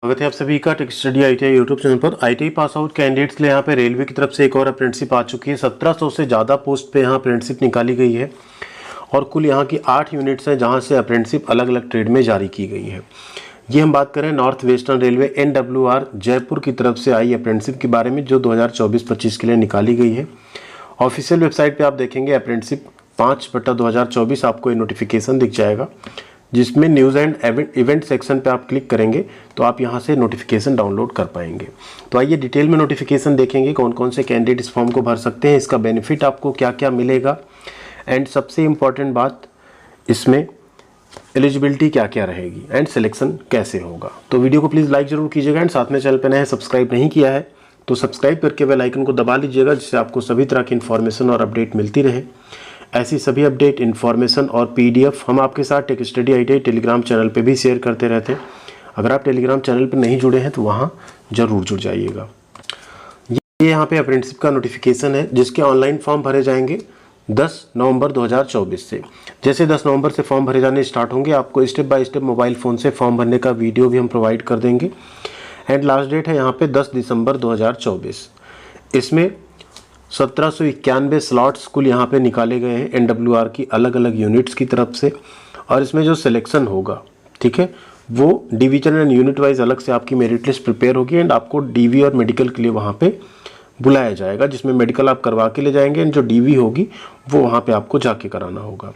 स्वागत है आप सभी का tech study ITI YouTube channel पर। आईटीआई पास आउट कैंडिडेट्स के लिए यहाँ पे रेलवे की तरफ से एक और अप्रेंटिसशिप आ चुकी है। 1700 से ज़्यादा पोस्ट पे यहाँ अप्रेंटिसशिप निकाली गई है और कुल यहाँ की 8 यूनिट्स हैं जहाँ से अप्रेंटिसशिप अलग अलग ट्रेड में जारी की गई है। ये हम बात करें north western railway NWR Jaipur की तरफ से आई अप्रेंटिसशिप के बारे में, जो 2024-25 के लिए निकाली गई है। ऑफिशियल वेबसाइट पर आप देखेंगे अप्रेंटिसशिप 5/2024 आपको ये नोटिफिकेशन दिख जाएगा, जिसमें न्यूज़ एंड इवेंट सेक्शन पे आप क्लिक करेंगे तो आप यहां से नोटिफिकेशन डाउनलोड कर पाएंगे। तो आइए डिटेल में नोटिफिकेशन देखेंगे, कौन कौन से कैंडिडेट इस फॉर्म को भर सकते हैं, इसका बेनिफिट आपको क्या क्या मिलेगा, एंड सबसे इम्पॉर्टेंट बात इसमें एलिजिबिलिटी क्या क्या रहेगी एंड सिलेक्शन कैसे होगा। तो वीडियो को प्लीज़ लाइक ज़रूर कीजिएगा एंड साथ में चैनल पर नए सब्सक्राइब नहीं किया है तो सब्सक्राइब करके बेल आइकन को दबा लीजिएगा, जिससे आपको सभी तरह की इन्फॉर्मेशन और अपडेट मिलती रहे। ऐसी सभी अपडेट, इन्फॉर्मेशन और PDF हम आपके साथ tech study ITI Telegram channel पे भी शेयर करते रहते हैं। अगर आप टेलीग्राम चैनल पर नहीं जुड़े हैं तो वहाँ ज़रूर जुड़ जाइएगा। ये यहाँ पे अप्रेंटिसशिप का नोटिफिकेशन है, जिसके ऑनलाइन फॉर्म भरे जाएंगे 10 नवंबर 2024 से। जैसे 10 नवंबर से फॉर्म भरे जाने स्टार्ट होंगे, आपको step by step mobile phone से फॉर्म भरने का वीडियो भी हम प्रोवाइड कर देंगे। एंड लास्ट डेट है यहाँ पे 10 दिसंबर 2024। इसमें 1791 स्लॉट्स कुल यहाँ पे निकाले गए हैं NWR की अलग अलग यूनिट्स की तरफ से। और इसमें जो सिलेक्शन होगा, ठीक है, वो डिवीजन एंड यूनिट वाइज अलग से आपकी मेरिट लिस्ट प्रिपेयर होगी एंड आपको DV और मेडिकल के लिए वहाँ पे बुलाया जाएगा, जिसमें मेडिकल आप करवा के ले जाएंगे एंड जो DV होगी वो वहाँ पे आपको जाके कराना होगा।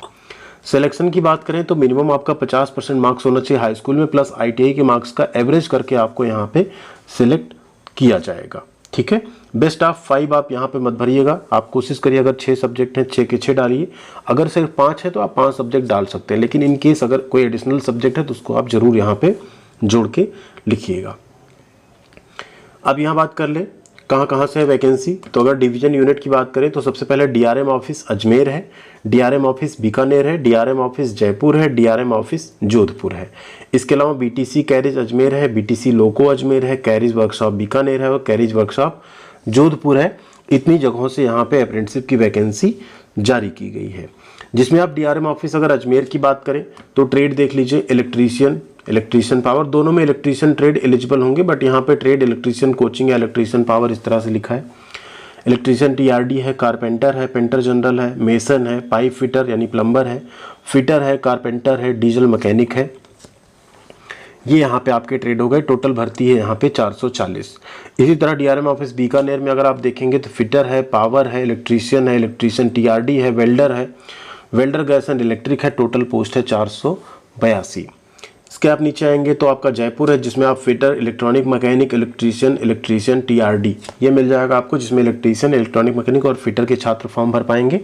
सिलेक्शन की बात करें तो मिनिमम आपका 50% मार्क्स होना चाहिए हाई स्कूल में, प्लस ITI के मार्क्स का एवरेज करके आपको यहाँ पे सिलेक्ट किया जाएगा। ठीक है, बेस्ट ऑफ 5 आप यहाँ पे मत भरिएगा, आप कोशिश करिए अगर 6 सब्जेक्ट हैं 6 के 6 डालिए, अगर सिर्फ 5 है तो आप 5 सब्जेक्ट डाल सकते हैं, लेकिन इन केस अगर कोई एडिशनल सब्जेक्ट है तो उसको आप जरूर यहाँ पे जोड़ के लिखिएगा। अब यहाँ बात कर ले कहाँ कहाँ से है वैकेंसी। तो अगर डिवीजन यूनिट की बात करें तो सबसे पहले DRM ऑफिस अजमेर है, DRM ऑफिस बीकानेर है, DRM ऑफिस जयपुर है, DRM ऑफिस जोधपुर है। इसके अलावा BTC कैरिज अजमेर है, BTC लोको अजमेर है, कैरिज वर्कशॉप बीकानेर है और कैरिज वर्कशॉप जोधपुर है। इतनी जगहों से यहाँ पे अप्रेंटिसशिप की वैकेंसी जारी की गई है, जिसमें आप DRM ऑफिस अगर अजमेर की बात करें तो ट्रेड देख लीजिए, इलेक्ट्रीशियन पावर, दोनों में इलेक्ट्रीशियन ट्रेड एलिजिबल होंगे, बट यहाँ पे ट्रेड इलेक्ट्रीशियन कोचिंग या इलेक्ट्रीशियन पावर इस तरह से लिखा है। इलेक्ट्रीशियन TRD है, कारपेंटर है, पेंटर जनरल है, मेसन है, पाइप फिटर यानी प्लम्बर है, फिटर है, कारपेंटर है, डीजल मैकेनिक है। ये यहाँ पे आपके ट्रेड हो गए। टोटल भर्ती है यहाँ पे 440। इसी तरह DRM ऑफिस बीकानेर में अगर आप देखेंगे तो फिटर है, पावर है, इलेक्ट्रीशियन TRD है, वेल्डर गैस एंड इलेक्ट्रिक है। टोटल पोस्ट है 482। इसके आप नीचे आएंगे तो आपका जयपुर है, जिसमें आप fitter, electronic mechanic, electrician TRD ये मिल जाएगा आपको, जिसमें इलेक्ट्रीशियन, इलेक्ट्रॉनिक मैकेनिक और फिटर के छात्र फॉर्म भर पाएंगे।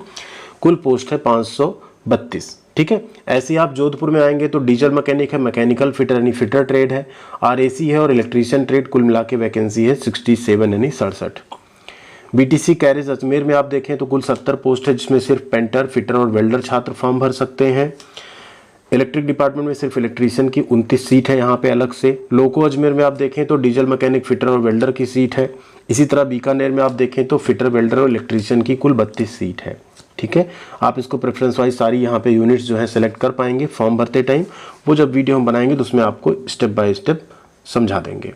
कुल पोस्ट है 532। ठीक है, ऐसे ही आप जोधपुर में आएंगे तो डीजल मैकेनिक है, मैकेनिकल फिटर यानी फिटर ट्रेड है, RAC है और इलेक्ट्रीशियन ट्रेड। कुल मिला के वैकेंसी है 67 यानी 67। BTC कैरिज अजमेर में आप देखें तो कुल 70 पोस्ट है, जिसमें सिर्फ पेंटर, फिटर और वेल्डर छात्र फॉर्म भर सकते हैं। इलेक्ट्रिक डिपार्टमेंट में सिर्फ इलेक्ट्रीशियन की 29 सीट है यहाँ पे अलग से। लोको अजमेर में आप देखें तो डीजल मैकेनिक, फिटर और वेल्डर की सीट है। इसी तरह बीकानेर में आप देखें तो फिटर, वेल्डर और इलेक्ट्रीशियन की कुल 32 सीट है। ठीक है, आप इसको प्रेफरेंस वाइज सारी यहाँ पे यूनिट्स जो है सेलेक्ट कर पाएंगे फॉर्म भरते टाइम। वो जब वीडियो हम बनाएंगे तो उसमें आपको स्टेप बाय स्टेप समझा देंगे।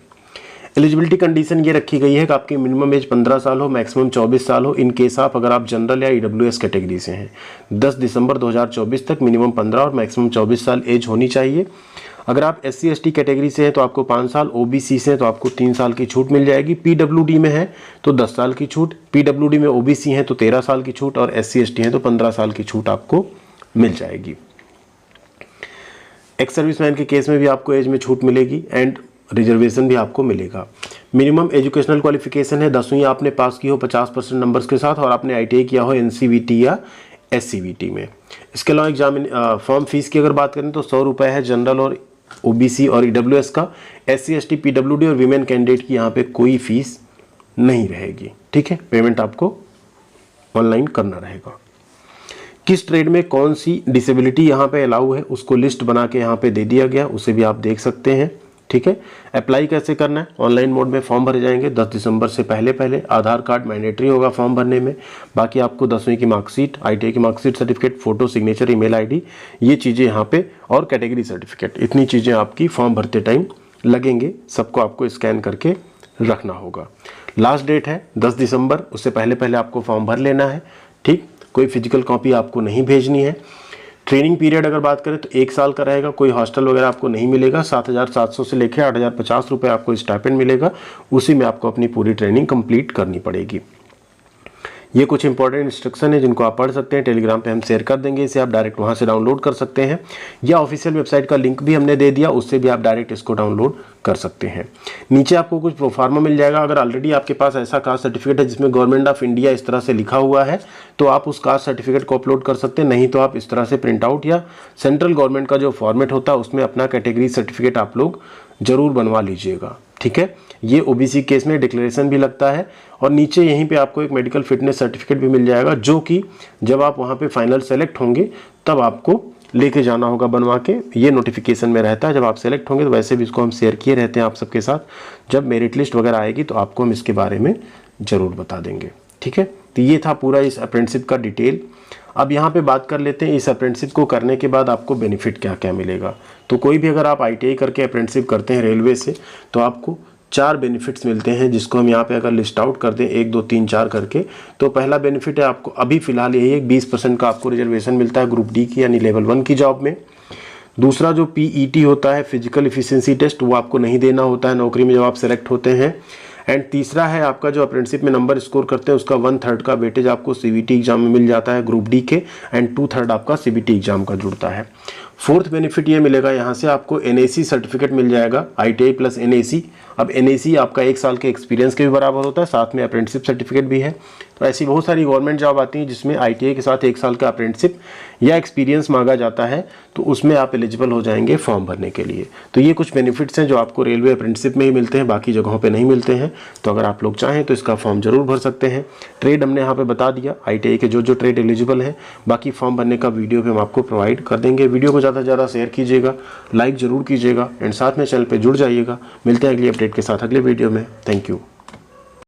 एलिजिबिलिटी कंडीशन ये रखी गई है कि आपकी मिनिमम एज 15 साल हो, मैक्सिमम 24 साल हो। इन केस आप अगर आप जनरल या EWS कैटेगरी से हैं, 10 दिसंबर 2024 तक मिनिमम 15 और मैक्सिमम 24 साल एज होनी चाहिए। अगर आप SC ST कैटेगरी से हैं तो आपको 5 साल, OBC से हैं तो आपको 3 साल की छूट मिल जाएगी। PWD में है तो 10 साल की छूट, PWD में OBC हैं तो 13 साल की छूट और SC ST हैं तो 15 साल की छूट आपको मिल जाएगी। एक्स सर्विसमैन के केस में भी आपको एज में छूट मिलेगी एंड रिजर्वेशन भी आपको मिलेगा। मिनिमम एजुकेशनल क्वालिफिकेशन है 10वीं आपने पास की हो 50% नंबर्स के साथ और आपने ITI किया हो NCVT या SCVT में। इसके अलावा एग्जामिन फॉर्म फीस की अगर बात करें तो 100 रुपये है जनरल और OBC और EWS का। SC ST PWD और वीमेन कैंडिडेट की यहाँ पे कोई फीस नहीं रहेगी। ठीक है, पेमेंट आपको ऑनलाइन करना रहेगा। किस ट्रेड में कौन सी डिसेबिलिटी यहाँ पे अलाउ है उसको लिस्ट बना के यहाँ पे दे दिया गया, उसे भी आप देख सकते हैं। ठीक है, अप्लाई कैसे करना है, ऑनलाइन मोड में फॉर्म भरे जाएंगे 10 दिसंबर से पहले। आधार कार्ड मैंडेटरी होगा फॉर्म भरने में। बाकी आपको 10वीं की मार्कशीट, ITI की marksheet, certificate, photo, signature, email ID ये चीज़ें यहाँ पे और कैटेगरी सर्टिफिकेट, इतनी चीज़ें आपकी फॉर्म भरते टाइम लगेंगे सबको आपको स्कैन करके रखना होगा। लास्ट डेट है 10 दिसंबर, उससे पहले पहले आपको फॉर्म भर लेना है। ठीक, कोई फिजिकल कॉपी आपको नहीं भेजनी है। ट्रेनिंग पीरियड अगर बात करें तो 1 साल का रहेगा, कोई हॉस्टल वगैरह आपको नहीं मिलेगा। 7,700 से लेकर 8,050 रुपये आपको स्टाइपेंड मिलेगा, उसी में आपको अपनी पूरी ट्रेनिंग कंप्लीट करनी पड़ेगी। ये कुछ इंपॉर्टेंट इंस्ट्रक्शन है जिनको आप पढ़ सकते हैं, टेलीग्राम पे हम शेयर कर देंगे, इसे आप डायरेक्ट वहाँ से डाउनलोड कर सकते हैं, या ऑफिशियल वेबसाइट का लिंक भी हमने दे दिया, उससे भी आप डायरेक्ट इसको डाउनलोड कर सकते हैं। नीचे आपको कुछ प्रोफार्मा मिल जाएगा। अगर ऑलरेडी आपके पास ऐसा कास्ट सर्टिफिकेट है जिसमें गवर्नमेंट ऑफ इंडिया इस तरह से लिखा हुआ है तो आप उस कास्ट सर्टिफिकेट को अपलोड कर सकते हैं, नहीं तो आप इस तरह से प्रिंट आउट या सेंट्रल गवर्नमेंट का जो फॉर्मेट होता है उसमें अपना कैटेगरी सर्टिफिकेट आप लोग जरूर बनवा लीजिएगा। ठीक है, ये ओबीसी केस में डिक्लेरेशन भी लगता है, और नीचे यहीं पे आपको एक मेडिकल फिटनेस सर्टिफिकेट भी मिल जाएगा, जो कि जब आप वहाँ पे फाइनल सेलेक्ट होंगे तब आपको लेके जाना होगा बनवा के। ये नोटिफिकेशन में रहता है जब आप सेलेक्ट होंगे, तो वैसे भी इसको हम शेयर किए रहते हैं आप सबके साथ। जब मेरिट लिस्ट वगैरह आएगी तो आपको हम इसके बारे में ज़रूर बता देंगे। ठीक है, तो ये था पूरा इस अप्रेंटिसशिप का डिटेल। अब यहाँ पे बात कर लेते हैं इस अप्रेंटिसशिप को करने के बाद आपको बेनिफिट क्या क्या मिलेगा। तो कोई भी अगर आप ITI करके अप्रेंटिसशिप करते हैं रेलवे से तो आपको 4 बेनिफिट्स मिलते हैं, जिसको हम यहाँ पे अगर लिस्ट आउट कर दें 1 2 3 4 करके। तो पहला बेनिफिट है आपको अभी फिलहाल यही है, 20% का आपको रिजर्वेशन मिलता है ग्रुप डी की यानी लेवल 1 की जॉब में। दूसरा जो PET होता है फिजिकल एफिशिएंसी टेस्ट, वो आपको नहीं देना होता है नौकरी में जब आप सेलेक्ट होते हैं। एंड तीसरा है आपका जो अप्रेंटिसशिप में नंबर स्कोर करते हैं उसका 1/3 का वेटेज आपको CBT एग्जाम में मिल जाता है ग्रुप डी के, एंड 2/3 आपका CBT एग्जाम का जुड़ता है। फोर्थ बेनिफिट ये मिलेगा, यहाँ से आपको NAC सर्टिफिकेट मिल जाएगा, ITI प्लस NAC। अब NAC आपका 1 साल के एक्सपीरियंस के भी बराबर होता है, साथ में अप्रेंटिसशिप सर्टिफिकेट भी है। तो ऐसी बहुत सारी गवर्नमेंट जॉब आती हैं जिसमें ITI के साथ 1 साल का अप्रेंटिसशिप या एक्सपीरियंस मांगा जाता है, तो उसमें आप एलिजिबल हो जाएंगे फॉर्म भरने के लिए। तो ये कुछ बेनिफिट्स हैं जो आपको रेलवे अप्रेंटिसशिप में ही मिलते हैं, बाकी जगहों पे नहीं मिलते हैं। तो अगर आप लोग चाहें तो इसका फॉर्म जरूर भर सकते हैं। ट्रेड हमने यहाँ पे बता दिया, ITI के जो ट्रेड एलिजिबल हैं, बाकी फॉर्म भरने का वीडियो भी हम आपको प्रोवाइड कर देंगे। वीडियो को ज़्यादा से ज़्यादा शेयर कीजिएगा, लाइक ज़रूर कीजिएगा, एंड साथ में चैनल पर जुड़ जाइएगा। मिलते हैं अगली अपडेट के साथ अगले वीडियो में। Thank you.